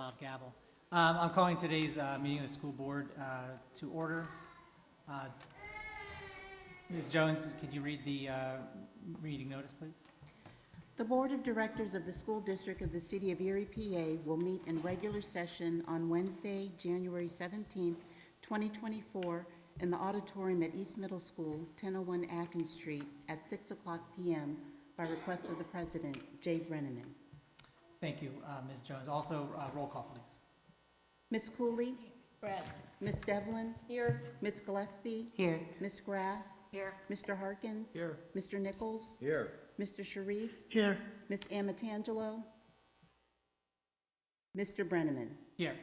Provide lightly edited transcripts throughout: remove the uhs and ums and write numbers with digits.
loud gavel. I'm calling today's meeting of the school board to order. Ms. Jones, can you read the meeting notice, please? The Board of Directors of the School District of the City of Erie, PA will meet in regular session on Wednesday, January 17th, 2024 in the auditorium at East Middle School, 1001 Atkins Street at 6 o'clock p.m. by request of the President, Jay Brenneman. Thank you, Ms. Jones. Also, roll call, please. Ms. Cooley? Brett. Ms. Devlin? Here. Ms. Gillespie? Here. Ms. Graff? Here. Mr. Harkins? Here. Mr. Nichols? Here. Mr. Sharif? Here. Ms. Amatangelo? Mr. Brenneman? Here.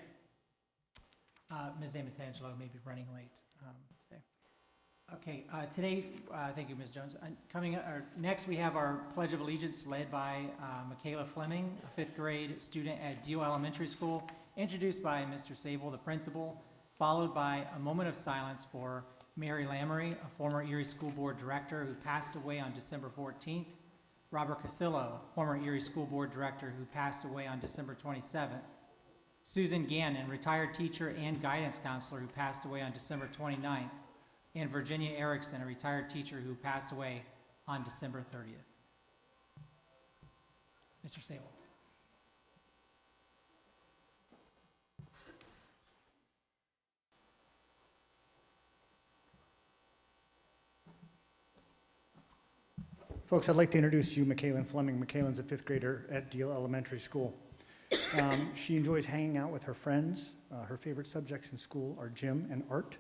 Ms. Amatangelo may be running late today. Okay, today, thank you, Ms. Jones. Next, we have our Pledge of Allegiance led by Michaela Fleming, a fifth grade student at Deal Elementary School, introduced by Mr. Sable, the principal, followed by a moment of silence for Mary Lamory, a former Erie School Board Director who passed away on December 14th, Robert Casillo, former Erie School Board Director who passed away on December 27th, Susan Gannon, retired teacher and guidance counselor who passed away on December 29th, and Virginia Erickson, a retired teacher who passed away on December 30th. Mr. Sable. Folks, I'd like to introduce you Michaela Fleming. Michaela's a fifth grader at Deal Elementary School. She enjoys hanging out with her friends. Her favorite subjects in school are gym and art.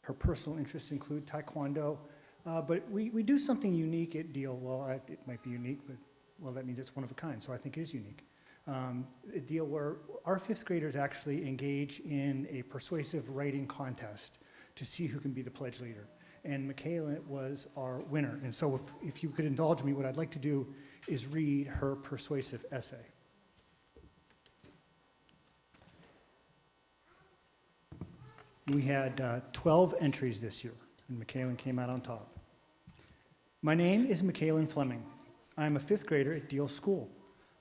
Her personal interests include taekwondo. But we do something unique at Deal. Well, it might be unique, but well, that means it's one of a kind, so I think it is unique. At Deal, where our fifth graders actually engage in a persuasive writing contest to see who can be the pledge leader. And Michaela was our winner. And so if you could indulge me, what I'd like to do is read her persuasive essay. We had 12 entries this year, and Michaela came out on top. My name is Michaela Fleming. I am a fifth grader at Deal School.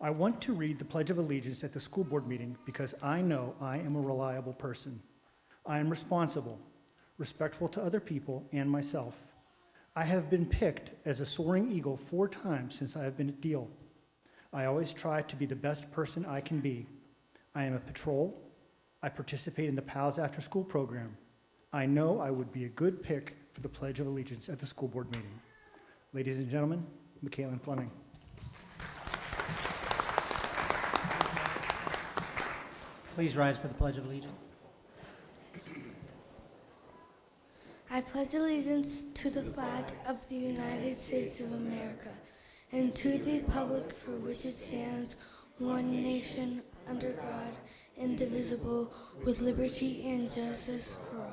I want to read the Pledge of Allegiance at the school board meeting because I know I am a reliable person. I am responsible, respectful to other people and myself. I have been picked as a soaring eagle 4 times since I have been at Deal. I always try to be the best person I can be. I am a patrol. I participate in the PALS after school program. I know I would be a good pick for the Pledge of Allegiance at the school board meeting. Ladies and gentlemen, Michaela Fleming. Please rise for the Pledge of Allegiance. I pledge allegiance to the flag of the United States of America and to the republic for which it stands, one nation, under God, indivisible, with liberty and justice for all.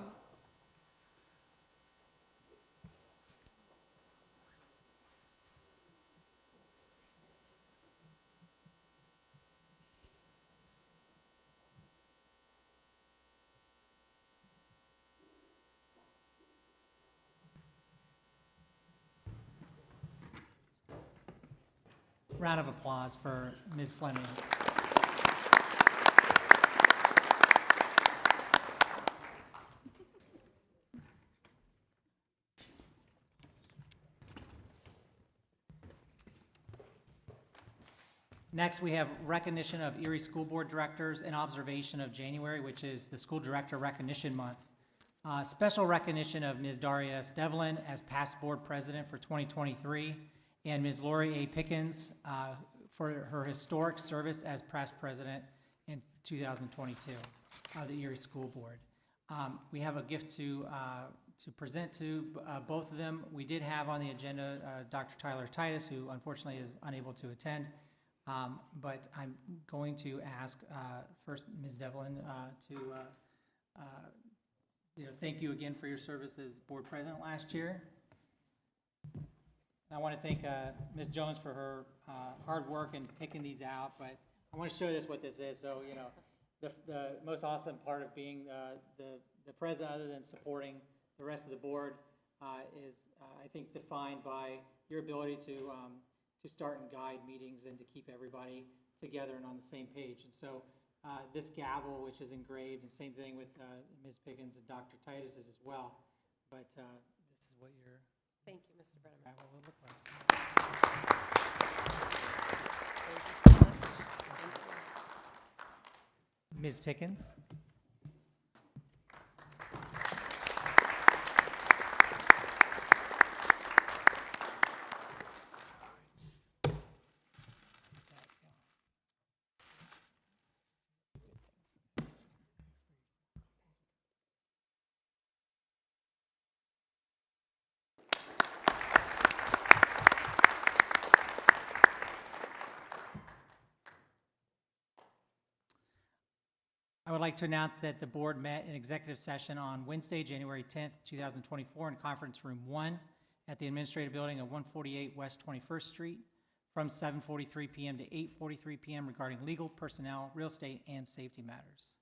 Round of applause for Ms. Fleming. Next, we have recognition of Erie School Board Directors and observation of January, which is the School Director Recognition Month. Special recognition of Ms. Daria S. Devlin as past board president for 2023, and Ms. Lori A. Pickens for her historic service as past president in 2022 of the Erie School Board. We have a gift to present to both of them. We did have on the agenda Dr. Tyler Titus, who unfortunately is unable to attend. But I'm going to ask first Ms. Devlin to thank you again for your service as board president last year. I want to thank Ms. Jones for her hard work in picking these out, but I want to show this what this is. So, the most awesome part of being the president, other than supporting the rest of the board, is I think defined by your ability to start and guide meetings and to keep everybody together and on the same page. And so this gavel, which is engraved, and same thing with Ms. Pickens and Dr. Titus's as well. But this is what your Thank you, Mr. Brenneman. gavel will look like. Thank you so much. Thank you. Ms. Pickens? I would like to announce that the board met in executive session on Wednesday, January 10th, 2024, in Conference Room 1 at the Administrative Building of 148 West 21st Street from 7:43 PM to 8:43 PM regarding legal, personnel, real estate, and safety matters.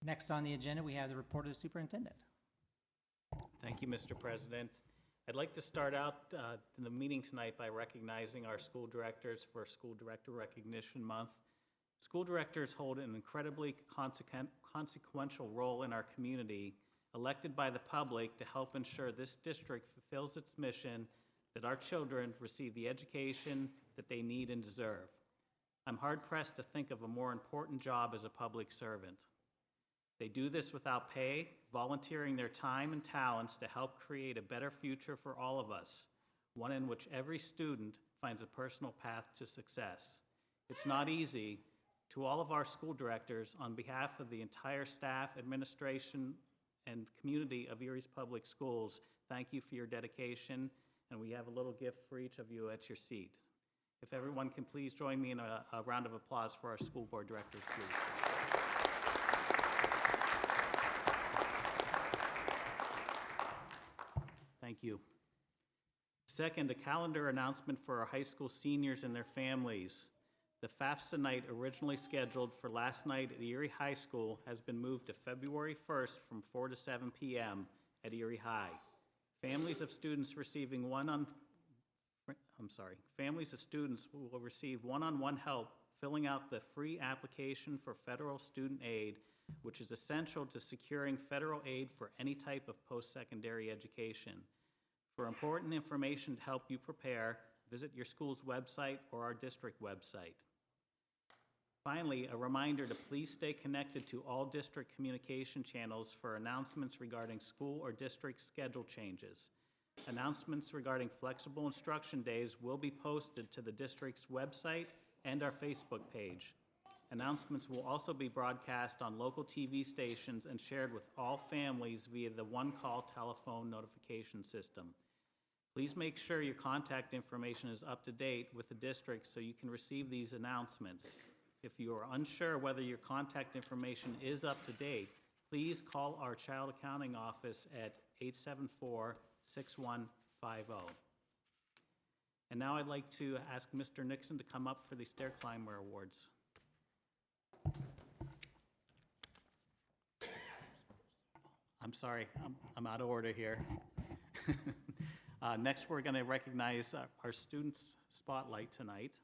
Next on the agenda, we have the report of the superintendent. Thank you, Mr. President. I'd like to start out the meeting tonight by recognizing our school directors for School Director Recognition Month. School directors hold an incredibly consequential role in our community, elected by the public to help ensure this district fulfills its mission that our children receive the education that they need and deserve. I'm hard-pressed to think of a more important job as a public servant. They do this without pay, volunteering their time and talents to help create a better future for all of us, one in which every student finds a personal path to success. It's not easy. To all of our school directors, on behalf of the entire staff, administration, and community of Erie's Public Schools, thank you for your dedication, and we have a little gift for each of you at your seat. If everyone can please join me in a round of applause for our school board directors, please. Thank you. Second, a calendar announcement for our high school seniors and their families. The FAFSA night originally scheduled for last night at Erie High School has been moved to February 1st from 4 to 7 p.m. at Erie High. Families of students will receive one-on-one help filling out the free application for federal student aid, which is essential to securing federal aid for any type of post-secondary education. For important information to help you prepare, visit your school's website or our district website. Finally, a reminder to please stay connected to all district communication channels for announcements regarding school or district schedule changes. Announcements regarding flexible instruction days will be posted to the district's website and our Facebook page. Announcements will also be broadcast on local TV stations and shared with all families via the one-call telephone notification system. Please make sure your contact information is up to date with the district so you can receive these announcements. If you are unsure whether your contact information is up to date, please call our Child Accounting Office at 874-6150. And now I'd like to ask Mr. Nixon to come up for the Stair Climber Awards. I'm sorry, I'm out of order here. Next, we're going to recognize our students' spotlight tonight.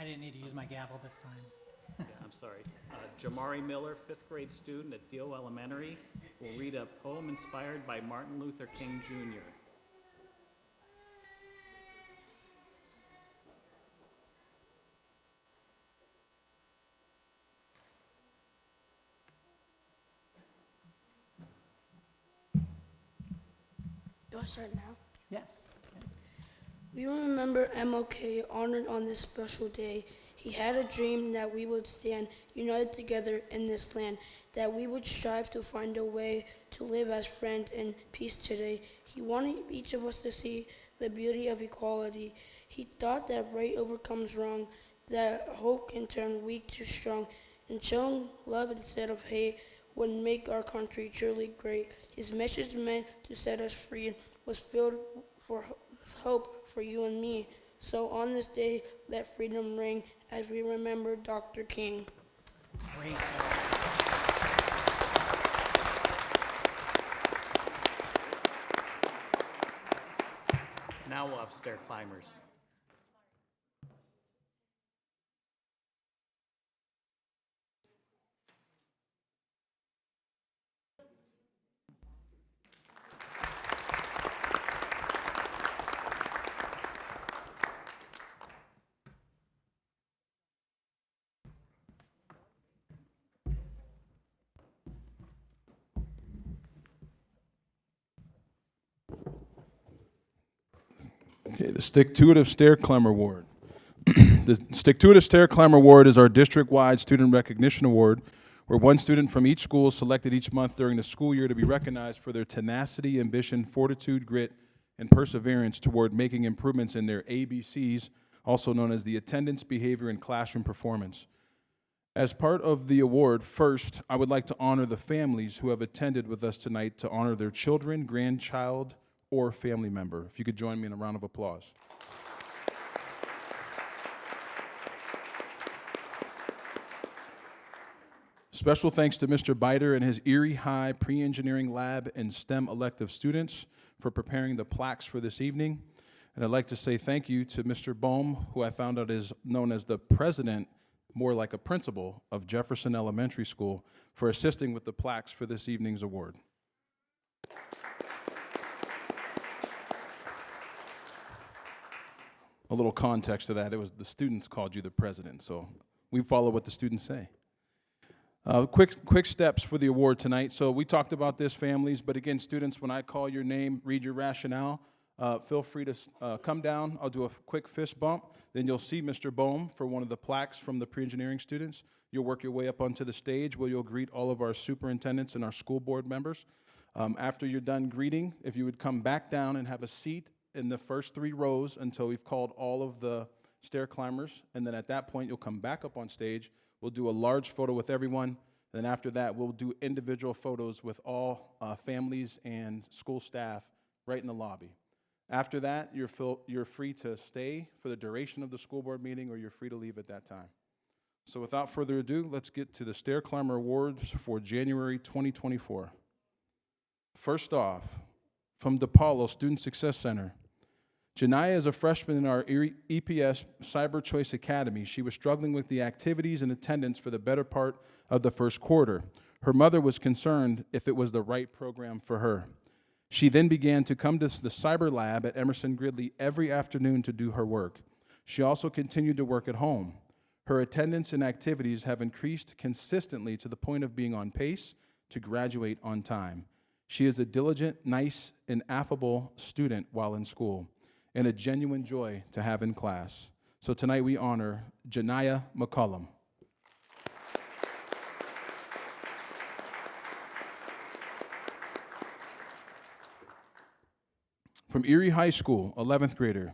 I didn't need to use my gavel this time. Yeah, I'm sorry. Jamari Miller, 5th grade student at Deal Elementary, will read a poem inspired by Martin Luther King Jr. Do I start now? Yes. We remember MLK honored on this special day. He had a dream that we would stand united together in this land, that we would strive to find a way to live as friends in peace today. He wanted each of us to see the beauty of equality. He thought that right overcomes wrong, that hope can turn weak to strong, and showing love instead of hate would make our country truly great. His message meant to set us free, was filled with hope for you and me. So on this day, let freedom ring as we remember Dr. King. Great. Now we'll have stair climbers. Okay, the Stick-to-It Stair Climber Award. The Stick-to-It Stair Climber Award is our district-wide student recognition award, where one student from each school is selected each month during the school year to be recognized for their tenacity, ambition, fortitude, grit, and perseverance toward making improvements in their ABCs, also known as the attendance, behavior, and classroom performance. As part of the award, first, I would like to honor the families who have attended with us tonight to honor their children, grandchild, or family member. If you could join me in a round of applause. Special thanks to Mr. Biter and his Erie High Pre-Engineering Lab and STEM elective students for preparing the plaques for this evening. And I'd like to say thank you to Mr. Bohm, who I found out is known as the president, more like a principal, of Jefferson Elementary School, for assisting with the plaques for this evening's award. A little context to that, it was the students called you the president, so we follow what the students say. Quick steps for the award tonight. So we talked about this, families, but again, students, when I call your name, read your rationale, feel free to come down. I'll do a quick fist bump. Then you'll see Mr. Bohm for one of the plaques from the pre-engineering students. You'll work your way up onto the stage where you'll greet all of our superintendents and our school board members. After you're done greeting, if you would come back down and have a seat in the first 3 rows until we've called all of the stair climbers, and then at that point, you'll come back up on stage. We'll do a large photo with everyone. Then after that, we'll do individual photos with all families and school staff right in the lobby. After that, you're free to stay for the duration of the school board meeting, or you're free to leave at that time. So without further ado, let's get to the Stair Climber Awards for January 2024. First off, from DePaulo Student Success Center, Janaya is a freshman in our EPS Cyber Choice Academy. She was struggling with the activities and attendance for the better part of the first quarter. Her mother was concerned if it was the right program for her. She then began to come to the cyber lab at Emerson Gridley every afternoon to do her work. She also continued to work at home. Her attendance and activities have increased consistently to the point of being on pace to graduate on time. She is a diligent, nice, and affable student while in school, and a genuine joy to have in class. So tonight we honor Janaya McCollum. From Erie High School, 11th grader,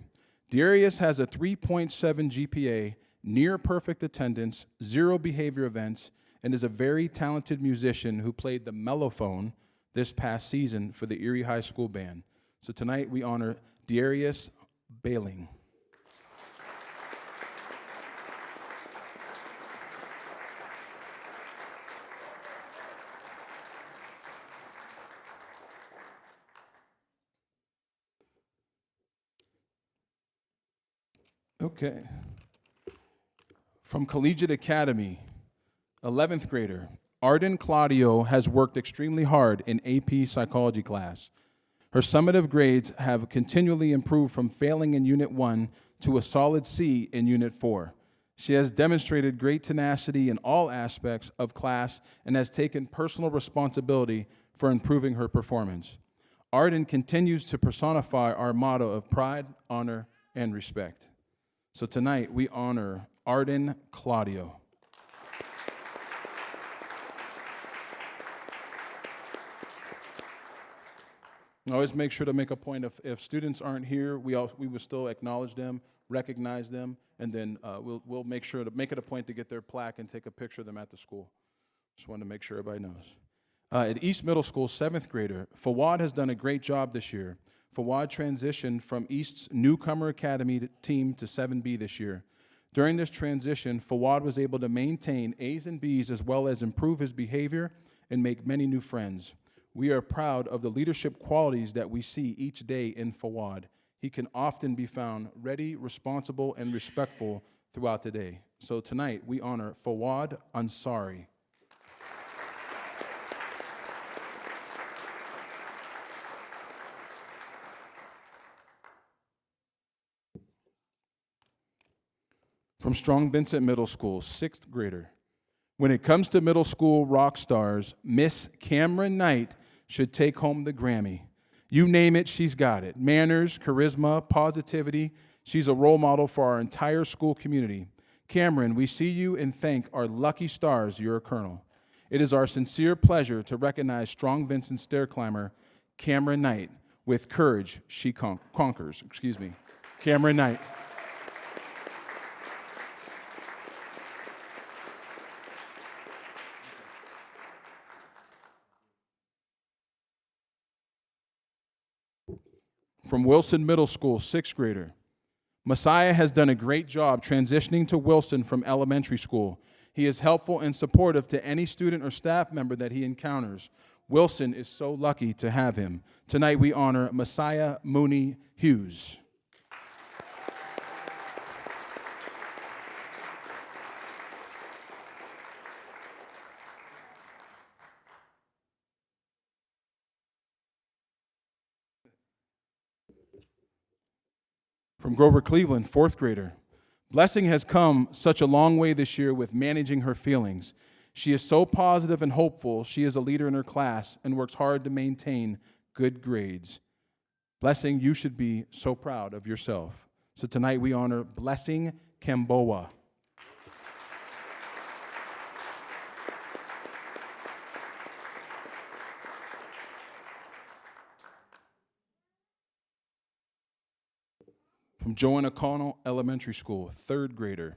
Darius has a 3.7 GPA, near perfect attendance, 0 behavior events, and is a very talented musician who played the mellophone this past season for the Erie High School Band. So tonight we honor Darius Bailing. Okay. From Collegiate Academy, 11th grader, Arden Claudio has worked extremely hard in AP Psychology class. Her summative grades have continually improved from failing in Unit 1 to a solid C in Unit 4. She has demonstrated great tenacity in all aspects of class and has taken personal responsibility for improving her performance. Arden continues to personify our motto of pride, honor, and respect. So tonight we honor Arden Claudio. Always make sure to make a point if students aren't here, we will still acknowledge them, recognize them, and then we'll make sure to make it a point to get their plaque and take a picture of them at the school. Just wanted to make sure everybody knows. At East Middle School, 7th grader, Fawad has done a great job this year. Fawad transitioned from East's newcomer academy team to 7B this year. During this transition, Fawad was able to maintain A's and B's as well as improve his behavior and make many new friends. We are proud of the leadership qualities that we see each day in Fawad. he can often be found ready, responsible, and respectful throughout the day. So tonight, we honor Fawad Ansari. From Strong Vincent Middle School, 6th grader. When it comes to middle school rock stars, Miss Cameron Knight should take home the Grammy. You name it, she's got it. Manners, charisma, positivity. She's a role model for our entire school community. Cameron, we see you and thank our lucky stars you're a colonel. It is our sincere pleasure to recognize Strong Vincent stair climber Cameron Knight. With courage, she conquers. Cameron Knight. From Wilson Middle School, 6th grader. Messiah has done a great job transitioning to Wilson from elementary school. He is helpful and supportive to any student or staff member that he encounters. Wilson is so lucky to have him. Tonight we honor Messiah Mooney Hughes. From Grover Cleveland, 4th grader. Blessing has come such a long way this year with managing her feelings. She is so positive and hopeful. She is a leader in her class and works hard to maintain good grades. Blessing, you should be so proud of yourself. So tonight we honor Blessing Kamboa. From Joanna Connell Elementary School, 3rd grader.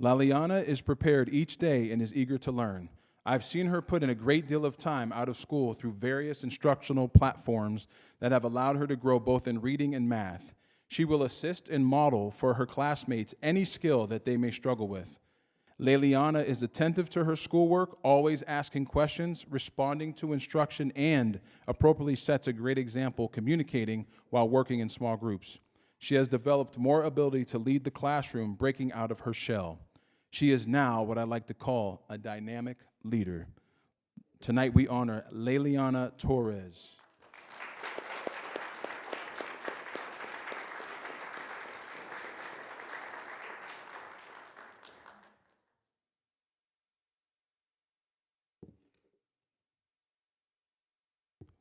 Laliana is prepared each day and is eager to learn. I've seen her put in a great deal of time out of school through various instructional platforms that have allowed her to grow both in reading and math. She will assist and model for her classmates any skill that they may struggle with. Laliana is attentive to her schoolwork, always asking questions, responding to instruction, and appropriately sets a great example communicating while working in small groups. She has developed more ability to lead the classroom, breaking out of her shell. She is now what I like to call a dynamic leader. Tonight we honor Leliana Torres.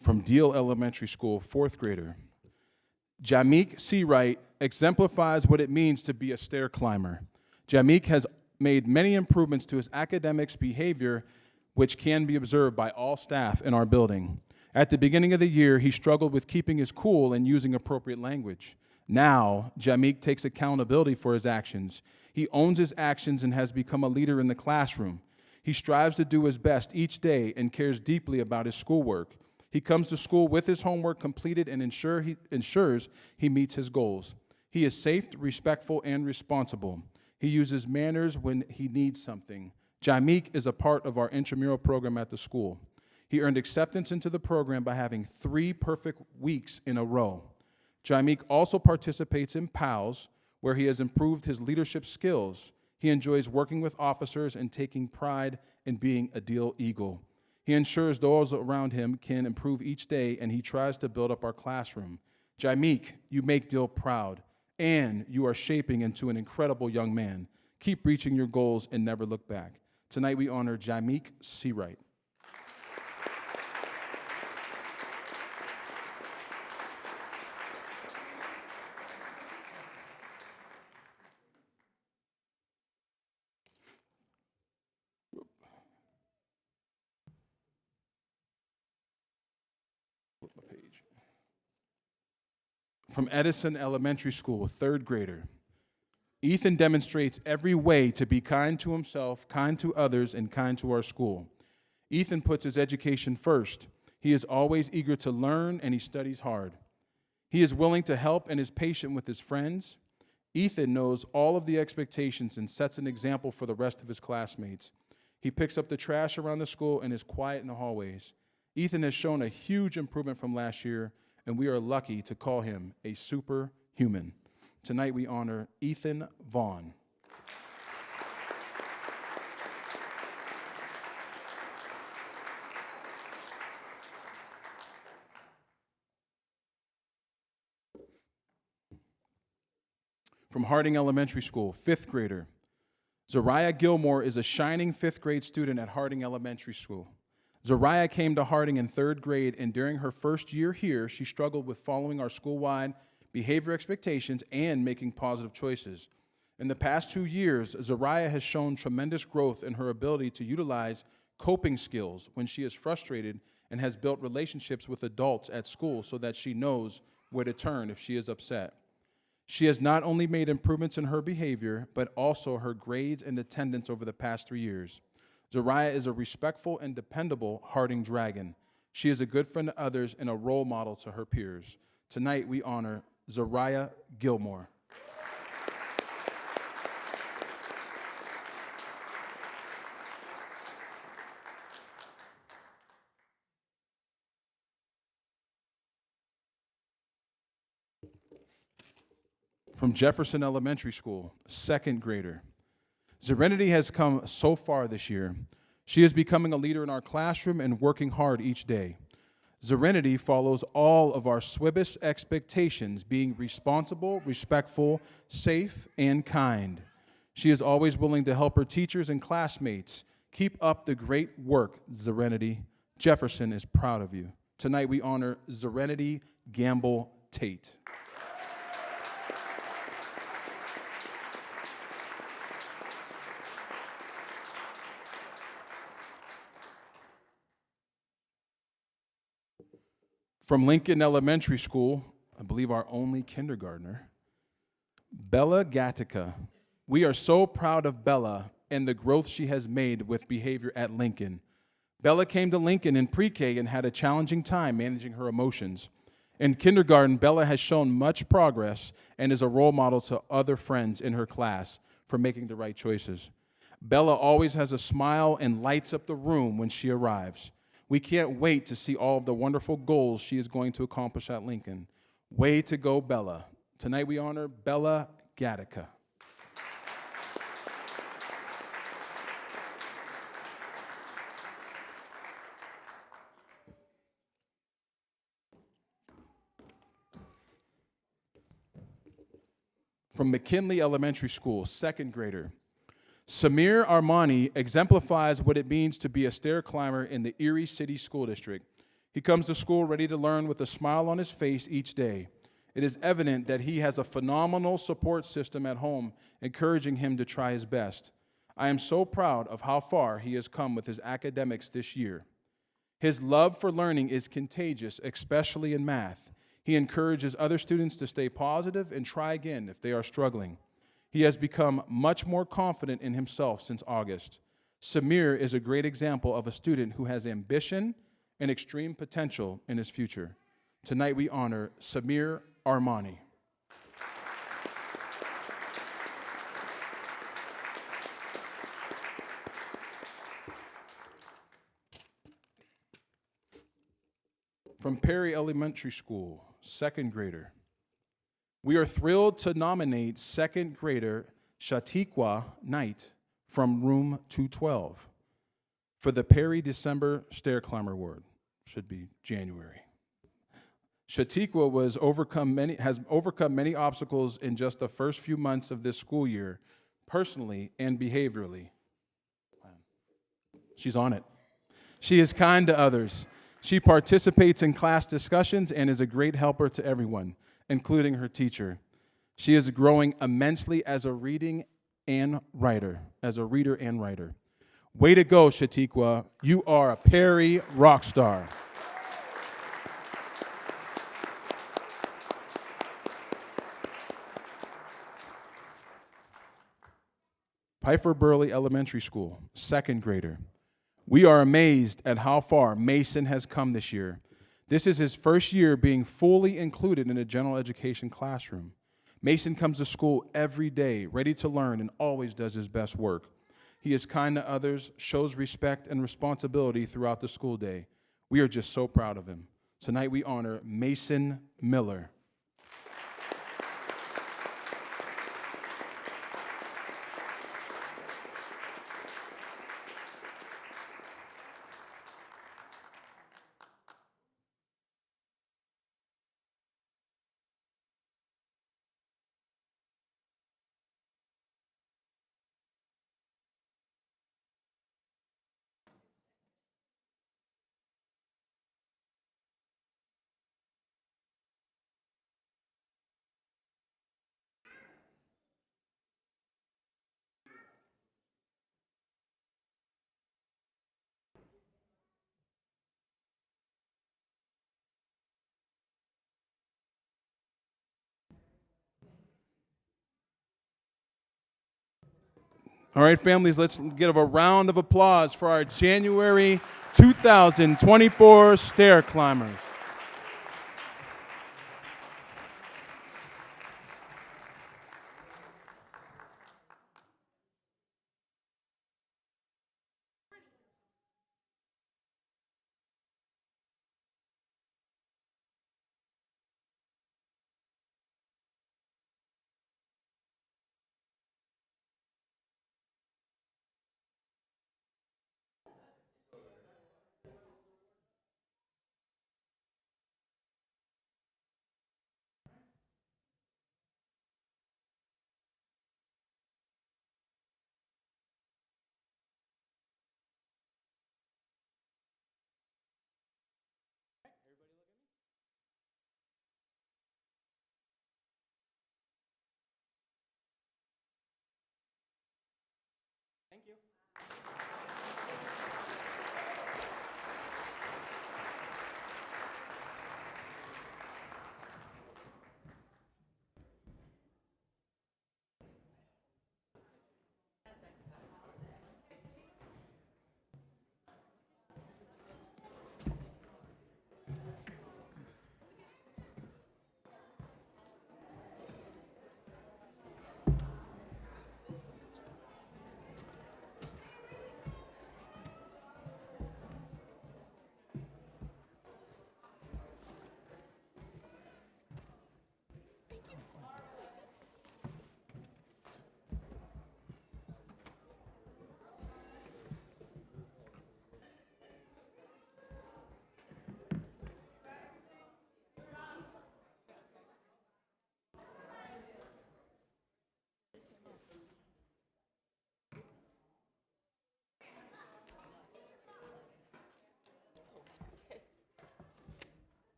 From Deal Elementary School, 4th grader. Jameek Seawright exemplifies what it means to be a stair climber. Jameek has made many improvements to his academics behavior, which can be observed by all staff in our building. At the beginning of the year, he struggled with keeping his cool and using appropriate language. Now, Jameek takes accountability for his actions. He owns his actions and has become a leader in the classroom. He strives to do his best each day and cares deeply about his schoolwork. He comes to school with his homework completed and ensures he meets his goals. He is safe, respectful, and responsible. He uses manners when he needs something. Jameek is a part of our intramural program at the school. He earned acceptance into the program by having 3 perfect weeks in a row. Jameek also participates in PALS, where he has improved his leadership skills. He enjoys working with officers and taking pride in being a Deal Eagle. He ensures those around him can improve each day, and he tries to build up our classroom. Jameek, you make Deal proud, and you are shaping into an incredible young man. Keep reaching your goals and never look back. Tonight we honor Jameek Seawright. From Edison Elementary School, 3rd grader. Ethan demonstrates every way to be kind to himself, kind to others, and kind to our school. Ethan puts his education first. He is always eager to learn, and he studies hard. He is willing to help and is patient with his friends. Ethan knows all of the expectations and sets an example for the rest of his classmates. He picks up the trash around the school and is quiet in the hallways. Ethan has shown a huge improvement from last year, and we are lucky to call him a super human. Tonight we honor Ethan Vaughn. From Harding Elementary School, 5th grader. Zariah Gilmore is a shining 5th grade student at Harding Elementary School. Zariah came to Harding in 3rd grade, and during her first year here, she struggled with following our school-wide behavior expectations and making positive choices. In the past 2 years, Zariah has shown tremendous growth in her ability to utilize coping skills when she is frustrated and has built relationships with adults at school so that she knows where to turn if she is upset. She has not only made improvements in her behavior, but also her grades and attendance over the past 3 years. Zariah is a respectful and dependable Harding Dragon. She is a good friend to others and a role model to her peers. Tonight, we honor Zariah Gilmore. From Jefferson Elementary School, 2nd grader. Serenity has come so far this year. She is becoming a leader in our classroom and working hard each day. Serenity follows all of our SWIBIS expectations, being responsible, respectful, safe, and kind. She is always willing to help her teachers and classmates. Keep up the great work, Serenity. Jefferson is proud of you. Tonight we honor Serenity Gamble Tate. From Lincoln Elementary School, I believe our only kindergartner, Bella Gatica. We are so proud of Bella and the growth she has made with behavior at Lincoln. Bella came to Lincoln in pre-K and had a challenging time managing her emotions. In kindergarten, Bella has shown much progress and is a role model to other friends in her class for making the right choices. Bella always has a smile and lights up the room when she arrives. We can't wait to see all of the wonderful goals she is going to accomplish at Lincoln. Way to go, Bella. Tonight we honor Bella Gatica. From McKinley Elementary School, 2nd grader. Samir Armani exemplifies what it means to be a stair climber in the Erie City School District. He comes to school ready to learn with a smile on his face each day. It is evident that he has a phenomenal support system at home, encouraging him to try his best. I am so proud of how far he has come with his academics this year. His love for learning is contagious, especially in math. He encourages other students to stay positive and try again if they are struggling. He has become much more confident in himself since August. Samir is a great example of a student who has ambition and extreme potential in his future. Tonight we honor Samir Armani. From Perry Elementary School, 2nd grader. We are thrilled to nominate 2nd grader Shatikwa Knight from room 212 for the Perry December Stair Climber Award. Should be January. Shatikwa has overcome many obstacles in just the first few months of this school year, personally and behaviorally. She's on it. She is kind to others. She participates in class discussions and is a great helper to everyone, including her teacher. She is growing immensely as a reader and writer. Way to go, Shatikwa. You are a Perry rock star. Piper Burley Elementary School, 2nd grader. We are amazed at how far Mason has come this year. This is his first year being fully included in a general education classroom. Mason comes to school every day, ready to learn, and always does his best work. He is kind to others, shows respect and responsibility throughout the school day. We are just so proud of him. Tonight we honor Mason Miller. All right, families, let's give a round of applause for our January 2024 stair climbers. Thank you.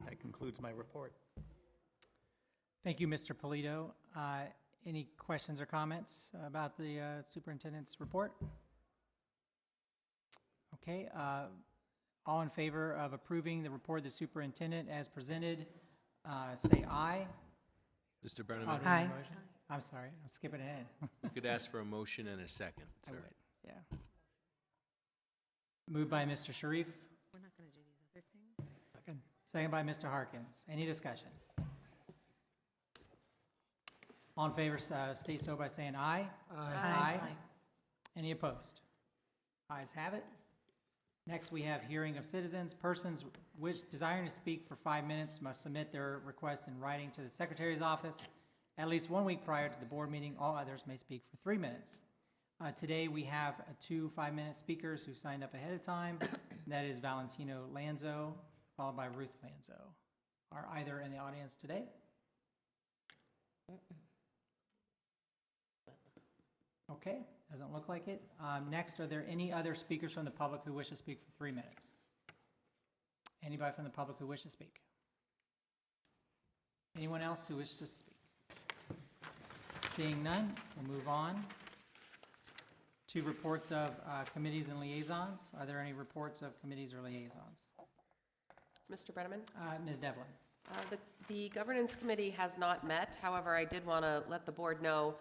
That concludes my report. Thank you, Mr. Polito. Any questions or comments about the superintendent's report? Okay, all in favor of approving the report of the superintendent as presented, say aye. Mr. Oh, Brenneman, do we need a motion? I'm sorry, I'm skipping ahead. you could ask for a motion and a second, I sir. would, yeah. Moved by Mr. Sharif. We're not going to do these other things? Second by Mr. Harkins. Any discussion? All in favor, state so by saying aye. Aye. Any opposed? Ayes have it. Next, we have hearing of citizens. Persons which desiring to speak for 5 minutes must submit their request in writing to the Secretary's office at least 1 week prior to the board meeting. All others may speak for 3 minutes. Today, we have two 5-minute speakers who signed up ahead of time. That is Valentino Lanzo, followed by Ruth Lanzo. Are either in the audience today? Okay, doesn't look like it. Next, are there any other speakers from the public who wish to speak for 3 minutes? Anybody from the public who wishes to speak? Anyone else who wishes to speak? Seeing none, we'll move on to reports of committees and liaisons. Are there any reports of committees or liaisons? Mr. Brenneman? Ms. Devlin. The governance committee has not met. However, I did want to let the board know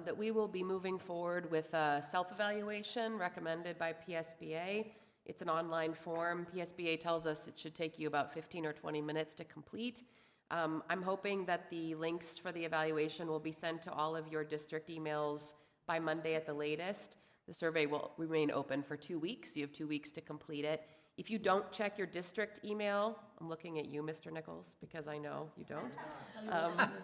that we will be moving forward with a self-evaluation recommended by PSBA. It's an online form. PSBA tells us it should take you about 15 or 20 minutes to complete. I'm hoping that the links for the evaluation will be sent to all of your district emails by Monday at the latest. The survey will remain open for 2 weeks. You have 2 weeks to complete it. If you don't check your district email, I'm looking at you, Mr. Nichols, because I know you don't.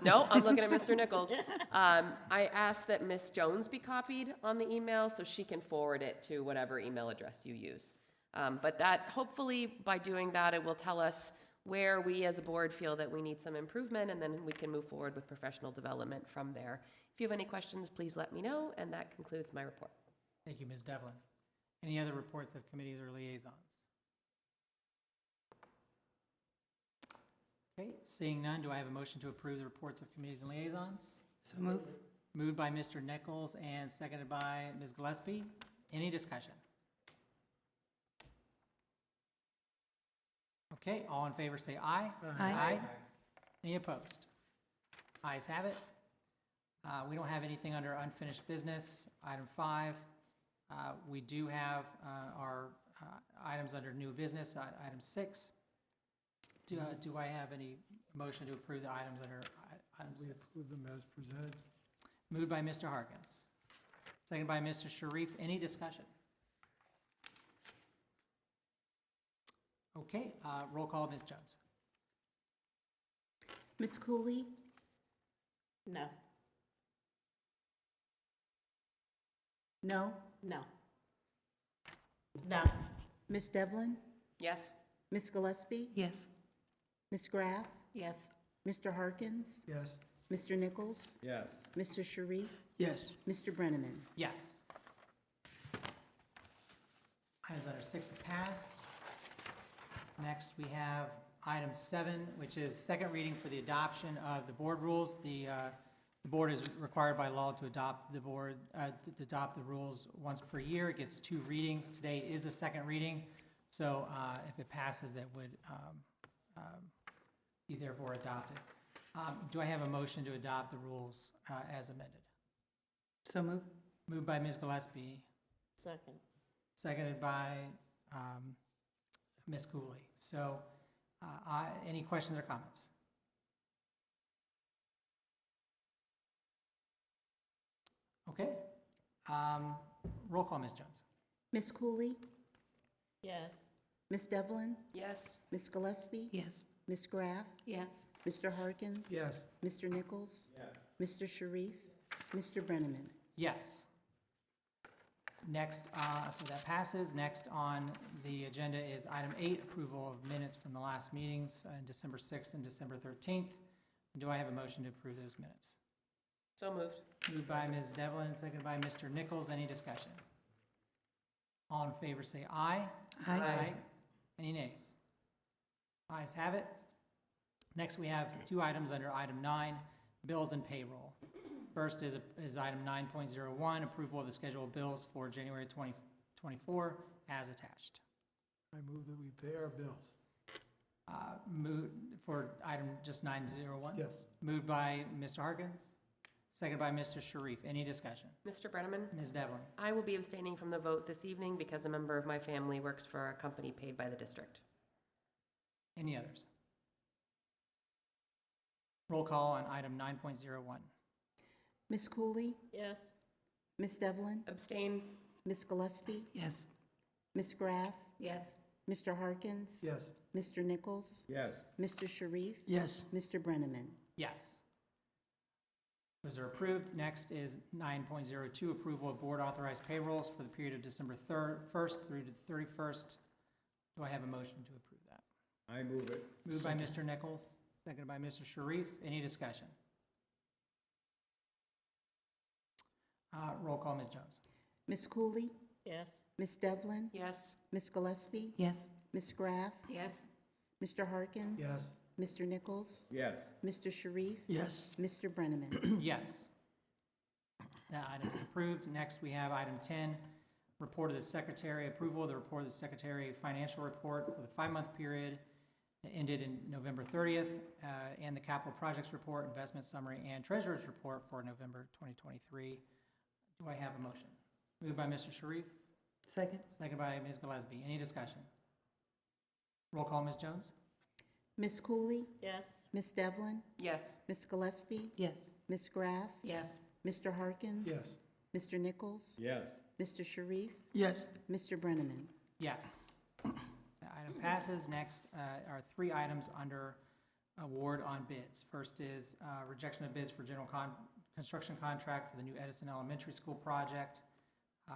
No, I'm looking at Mr. Nichols. I ask that Ms. Jones be copied on the email so she can forward it to whatever email address you use. But that, hopefully, by doing that, it will tell us where we as a board feel that we need some improvement, and then we can move forward with professional development from there. If you have any questions, please let me know, and that concludes my report. Thank you, Ms. Devlin. Any other reports of committees or liaisons? Okay, seeing none, do I have a motion to approve the reports of committees and liaisons? So move. Moved by Mr. Nichols and seconded by Ms. Gillespie. Any discussion? Okay, all in favor say aye. Aye. Any opposed? Ayes have it. We don't have anything under unfinished business. Item 5, we do have our items under new business. Item 6, do I have any motion to approve the items under item 6? We approve them as presented. Moved by Mr. Harkins. Seconded by Mr. Sharif. Any discussion? Okay, roll call, Ms. Jones. Ms. Cooley? No. No. No. No. Ms. Devlin? Yes? Ms. Gillespie? Yes. Ms. Graff? Yes. Mr. Harkins? Yes. Mr. Nichols? Yes. Mr. Sharif? Yes. Mr. Brenneman? Yes. Items under 6 have passed. Next, we have item 7, which is second reading for the adoption of the board rules. The board is required by law to adopt the rules once per year. It gets 2 readings. Today is the second reading, so if it passes, that would be therefore adopted. Do I have a motion to adopt the rules as amended? So move. Moved by Ms. Gillespie, Second. seconded by Ms. Cooley. So, any questions or comments? Okay. Roll call, Ms. Jones. Ms. Cooley? Yes. Ms. Devlin? Yes? Ms. Gillespie? Yes. Ms. Graff? Yes. Mr. Harkins? Yes. Mr. Nichols? Mr. Sharif? Mr. Brenneman? Yes. Next, so that passes. Next on the agenda is item 8, approval of minutes from the last meetings on December 6th and December 13th. Do I have a motion to approve those minutes? So moved. Moved by Ms. Devlin, seconded by Mr. Nichols. Any discussion? All in favor say aye. Aye. Any nays? Ayes have it. Next, we have 2 items under item 9, bills and payroll. First is item 9.01, approval of the schedule of bills for January 2024 as attached. I move that we pay our bills. For item just 901? Yes. Moved by Mr. Harkins, seconded by Mr. Sharif. Any discussion? Mr. Brenneman? Ms. Devlin? I will be abstaining from the vote this evening because a member of my family works for a company paid by the district. Any others? Roll call on item 9.01. Ms. Cooley? Yes. Ms. Devlin? Abstain? Ms. Gillespie? Yes. Ms. Graff? Yes. Mr. Harkins? Yes. Mr. Nichols? Yes. Mr. Sharif? Yes. Mr. Brenneman? Yes. Those are approved. Next is 9.02, approval of board authorized payrolls for the period of December 1st through to 31st. Do I have a motion to approve that? I move it. Moved by Mr. Nichols, seconded by Mr. Sharif. Any discussion? Roll call, Ms. Jones. Ms. Cooley? Yes. Ms. Devlin? Yes? Ms. Gillespie? Yes. Ms. Graff? Yes. Mr. Harkins? Yes. Mr. Nichols? Yes. Mr. Sharif? Yes. Mr. Brenneman? Yes. That item is approved. Next, we have item 10, report of the secretary, approval of the report of the secretary financial report for the 5-month period that ended in November 30th, and the capital projects report, investment summary, and treasurer's report for November 2023. Do I have a motion? Moved by Mr. Sharif, Second. seconded by Ms. Gillespie. Any discussion? Roll call, Ms. Jones. Ms. Cooley? Yes. Ms. Devlin? Yes? Ms. Gillespie? Yes. Ms. Graff? Yes. Mr. Harkins? Yes. Mr. Nichols? Yes. Mr. Sharif? Yes. Mr. Brenneman? Yes. That item passes. Next are 3 items under award on bids. First is rejection of bids for general construction contract for the new Edison Elementary School project.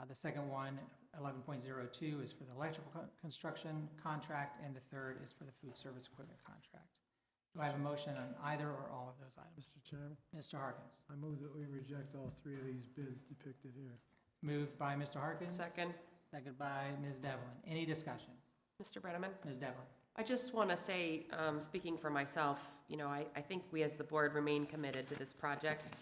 The second one, 11.02, is for the electrical construction contract, and the third is for the food service equipment contract. Do I have a motion on either or all of those items? Mr. Chairman, Mr. Harkins. I move that we reject all three of these bids depicted here. Moved by Mr. Harkins. Second. Second by Ms. Devlin. Any discussion? Mr. Brenneman? Ms. Devlin? I just want to say, speaking for myself, you know, I think we as the board remain committed to this project.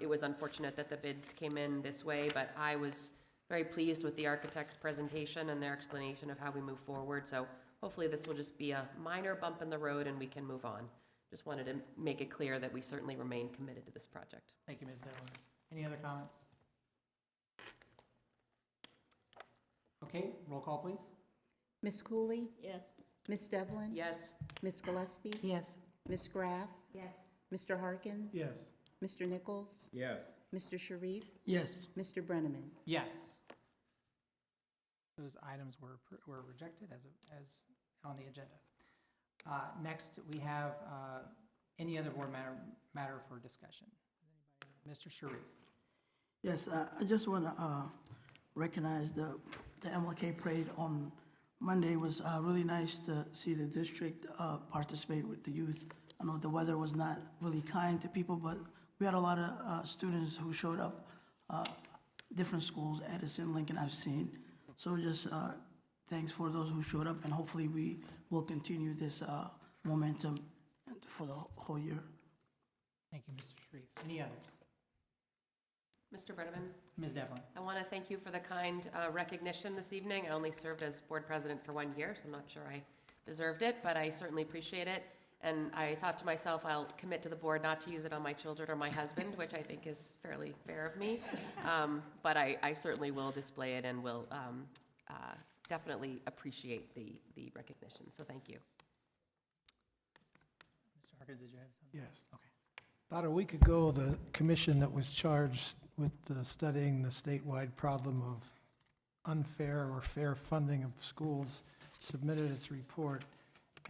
It was unfortunate that the bids came in this way, but I was very pleased with the architect's presentation and their explanation of how we move forward. So hopefully this will just be a minor bump in the road and we can move on. Just wanted to make it clear that we certainly remain committed to this project. Thank you, Ms. Devlin. Any other comments? Okay, roll call, please. Ms. Cooley? Yes. Ms. Devlin? Yes. Ms. Gillespie? Yes. Ms. Graff? Yes. Mr. Harkins? Yes. Mr. Nichols? Yes. Mr. Sharif? Yes. Mr. Brenneman? Yes. Those items were rejected as on the agenda. Next, we have any other board matter for discussion. Mr. Sharif. Yes, I just want to recognize the MLK parade on Monday. Was really nice to see the district participate with the youth. I know the weather was not really kind to people, but we had a lot of students who showed up, different schools, Edison, Lincoln, I've seen. So just thanks for those who showed up, and hopefully we will continue this momentum for the whole year. Thank you, Mr. Sharif. Any others? Mr. Brenneman? Ms. Devlin. I want to thank you for the kind recognition this evening. I only served as board president for 1 year, so I'm not sure I deserved it, but I certainly appreciate it. And I thought to myself, I'll commit to the board not to use it on my children or my husband, which I think is fairly fair of me. But I certainly will display it and will definitely appreciate the recognition. So thank you. Mr. Harkins, did you have something? Yes. Okay. About a week ago, the commission that was charged with studying the statewide problem of unfair or fair funding of schools submitted its report,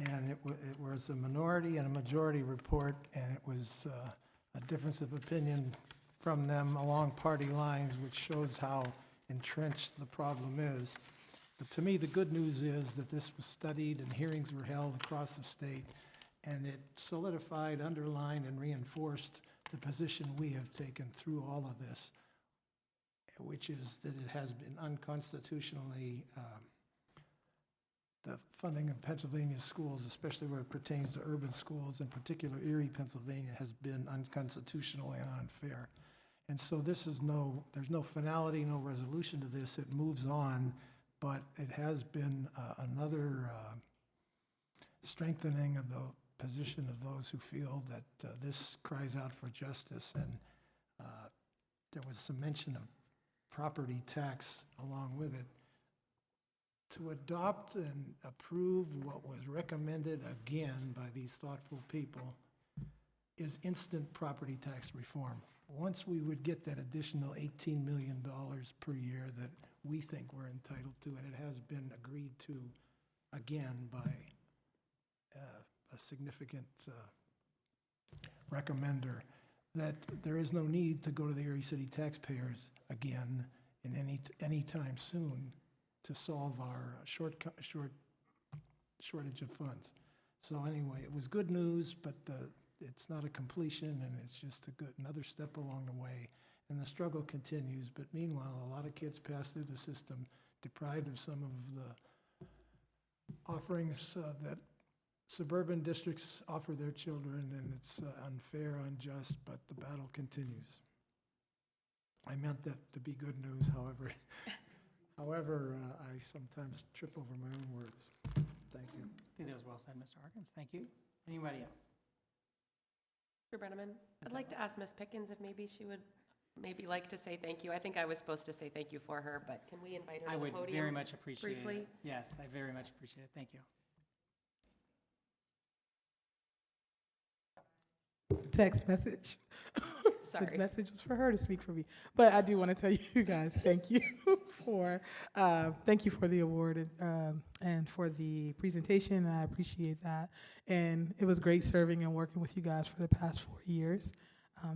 and it was a minority and a majority report, and it was a difference of opinion from them along party lines, which shows how entrenched the problem is. But to me, the good news is that this was studied and hearings were held across the state, and it solidified, underlined, and reinforced the position we have taken through all of this, which is that it has been unconstitutionally, the funding of Pennsylvania schools, especially where it pertains to urban schools, in particular Erie, Pennsylvania, has been unconstitutional and unfair. And so this is there's no finality, no resolution to this. It moves on, but it has been another strengthening of the position of those who feel that this cries out for justice. And there was some mention of property tax along with it. To adopt and approve what was recommended again by these thoughtful people is instant property tax reform. Once we would get that additional $18 million per year that we think we're entitled to, and it has been agreed to again by a significant recommender, that there is no need to go to the Erie City taxpayers again in any time soon to solve our shortage of funds. So anyway, it was good news, but it's not a completion, and it's just another step along the way. And the struggle continues, but meanwhile, a lot of kids pass through the system deprived of some of the offerings that suburban districts offer their children, and it's unfair, unjust, but the battle continues. I meant that to be good news, however. I sometimes trip over my own words. Thank you. I think that was well said, Mr. Harkins. Thank you. Anybody else? Mr. Brenneman, I'd like to ask Ms. Pickens if maybe she would like to say thank you. I think I was supposed to say thank you for her, but can we invite her I to the would podium? very much appreciate it. briefly? Yes, I very much appreciate it. Thank you. Text message. Sorry. The message was for her to speak for me. But I do want to tell you guys, thank you for the award and for the presentation. I appreciate that. And it was great serving and working with you guys for the past 4 years.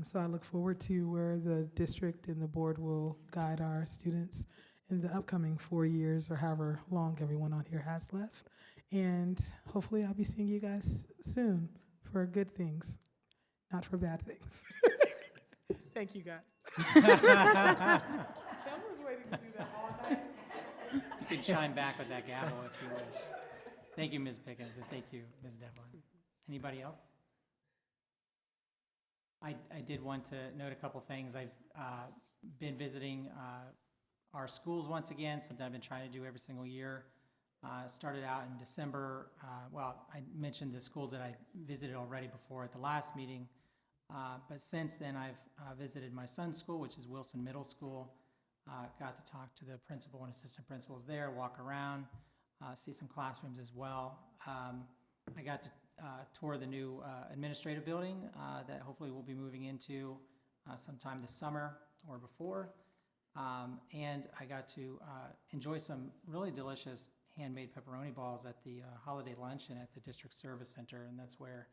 So I look forward to where the district and the board will guide our students in the upcoming 4 years, or however long everyone on here has left. And hopefully I'll be seeing you guys soon for good things, not for bad things. Thank you, God. Someone's waiting to do that all night. You can chime back with that gavel if you wish. Thank you, Ms. Pickens, and thank you, Ms. Devlin. Anybody else? I did want to note a couple things. I've been visiting our schools once again, something I've been trying to do every single year. Started out in December. Well, I mentioned the schools that I visited already before at the last meeting. But since then, I've visited my son's school, which is Wilson Middle School. Got to talk to the principal and assistant principals there, walk around, see some classrooms as well. I got to tour the new administrative building that hopefully we'll be moving into sometime this summer or before. And I got to enjoy some really delicious handmade pepperoni balls at the holiday luncheon at the District Service Center, and that's where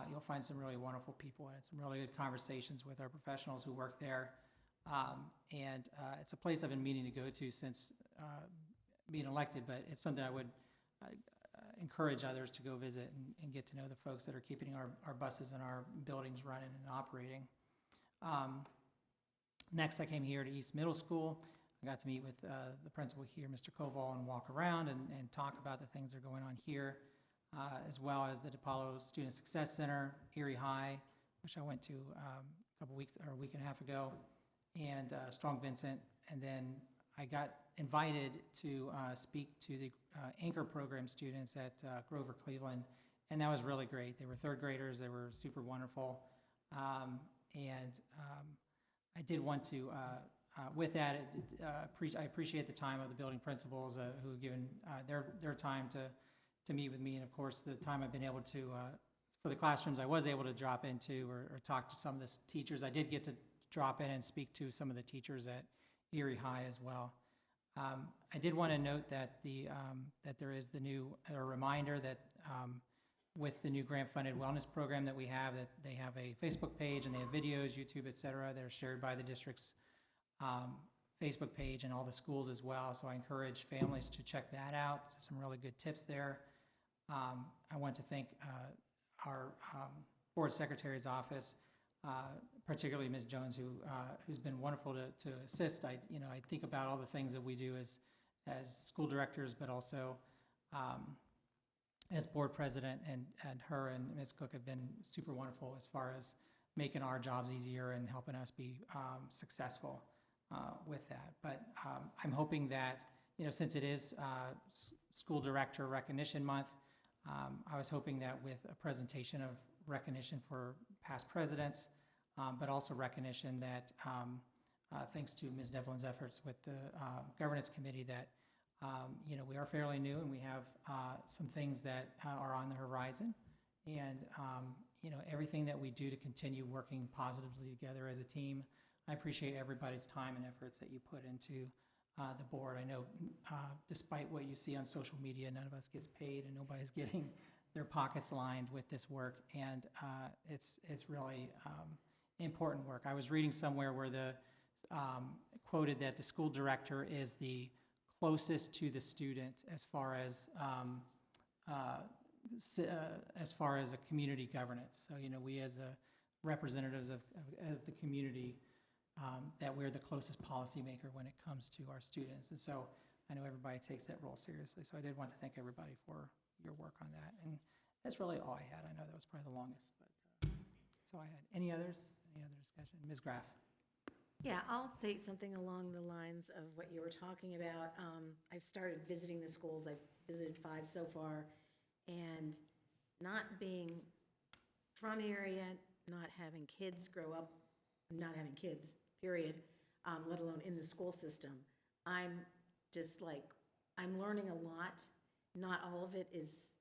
you'll find some really wonderful people and some really good conversations with our professionals who work there. And it's a place I've been meaning to go to since being elected, but it's something I would encourage others to go visit and get to know the folks that are keeping our buses and our buildings running and operating. Next, I came here to East Middle School. I got to meet with the principal here, Mr. Koval, and walk around and talk about the things that are going on here, as well as the DePaulo Student Success Center, Erie High, which I went to a couple weeks or a week and a half ago, and Strong Vincent. And then I got invited to speak to the Anchor Program students at Grover Cleveland, and that was really great. They were third graders. They were super wonderful. I did want to, with that, I appreciate the time of the building principals who have given their time to meet with me, and of course the time I've been able to, for the classrooms I was able to drop into or talk to some of the teachers. I did get to drop in and speak to some of the teachers at Erie High as well. I did want to note that that there is the new reminder that with the new grant-funded wellness program that we have, that they have a Facebook page and they have videos, YouTube, et cetera, that are shared by the district's Facebook page and all the schools as well. So I encourage families to check that out. There's some really good tips there. I want to thank our board secretary's office, particularly Ms. Jones, who's been wonderful to assist. I think about all the things that we do as school directors, but also as board president, and her and Ms. Cook have been super wonderful as far as making our jobs easier and helping us be successful with that. But I'm hoping that, since it is School Director Recognition Month, I was hoping that with a presentation of recognition for past presidents, but also recognition that thanks to Ms. Devlin's efforts with the governance committee, that we are fairly new and we have some things that are on the horizon, and everything that we do to continue working positively together as a team. I appreciate everybody's time and efforts that you put into the board. I know despite what you see on social media, none of us gets paid and nobody's getting their pockets lined with this work, and it's really important work. I was reading somewhere where the quoted that the school director is the closest to the student as far as a community governance. So we as representatives of the community, that we're the closest policymaker when it comes to our students. And so I know everybody takes that role seriously. So I did want to thank everybody for your work on that. And that's really all I had. I know that was probably the longest, but that's all I had. Any others? Any other discussion? Ms. Graff. Yeah, I'll say something along the lines of what you were talking about. I've started visiting the schools. I've visited 5 so far, and not being from area, not having kids grow up, not having kids, period, let alone in the school system, I'm just like, I'm learning a lot. Not all of it is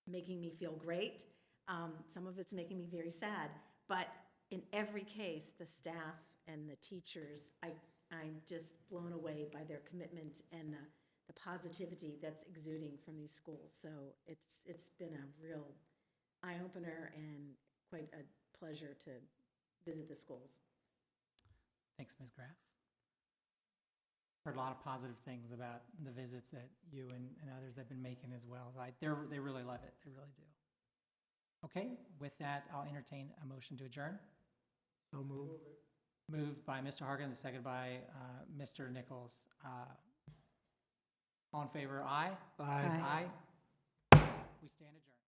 making me feel great. Some of it's making me very sad, but in every case, the staff and the teachers, I'm just blown away by their commitment and the positivity that's exuding from these schools. So it's been a real eye-opener and quite a pleasure to visit the schools. Thanks, Ms. Graff. Heard a lot of positive things about the visits that you and others have been making as well. They really love it. They really do. Okay, with that, I'll entertain a motion to adjourn. So move. Moved by Mr. Harkins, seconded by Mr. Nichols. All in favor, aye? Aye. Aye. We stand adjourned.